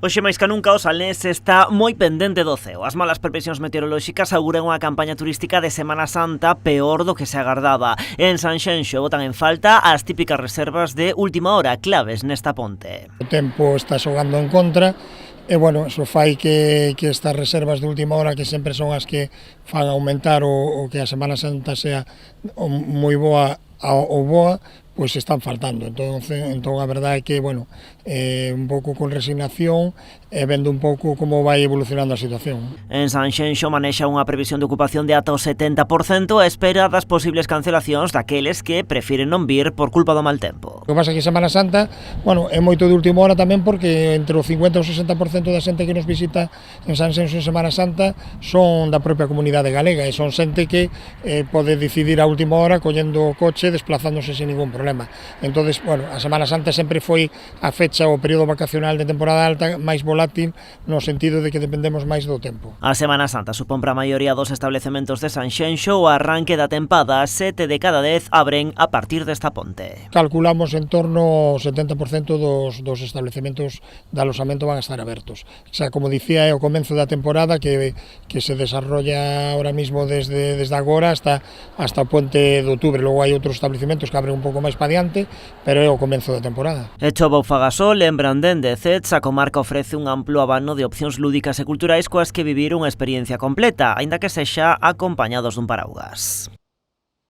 Hoxe máis que nunca o Salnés está moi pendente do ceo. As malas previsións meteorolóxicas auguran unha campaña turística de Semana Santa peor do que se agardaba. En Sanxenxo botan en falta as típicas reservas de última hora, claves nesta ponte. O tempo está xogando en contra e, bueno, iso fai que estas reservas de última hora, que sempre son as que fan aumentar o que a Semana Santa sea moi boa ou boa, pois están faltando. Entón a verdade é que, bueno, un pouco con resignación e vendo un pouco como vai evolucionando a situación. En Sanxenxo manexa unha previsión de ocupación de ata o 70% a espera das posibles cancelacións daqueles que prefiren non vir por culpa do mal tempo. O que pasa é que Semana Santa, bueno, é moito de última hora tamén, porque entre o 50 e o 60% da xente que nos visita en Sanxenxo en Semana Santa son da propia comunidade galega e son xente que pode decidir a última hora collendo o coche, desplazándose sin ningún problema. Entonces, bueno, a Semana Santa sempre foi a fecha, o período vacacional de temporada alta máis volátil, no sentido de que dependemos máis do tempo. A Semana Santa supón para a maioría dos establecementos de Sanxenxo o arranque da tempada. 7 de cada 10 abren a partir desta ponte. Calculamos en torno ao 70% dos establecementos de aloxamento van a estar abertos. O sea, como dicía, é o comenzo da temporada que se desarrolla ahora mismo desde agora hasta o puente de outubro. Logo hai outros establecementos que abren un pouco máis para diante, pero é o comenzo da temporada. E Chova ou Fagasol, en Brandén de Cets, a comarca ofrece un amplo abano de opcións lúdicas e culturais coas que vivir unha experiencia completa, aínda que sexa acompañados dun paraugas.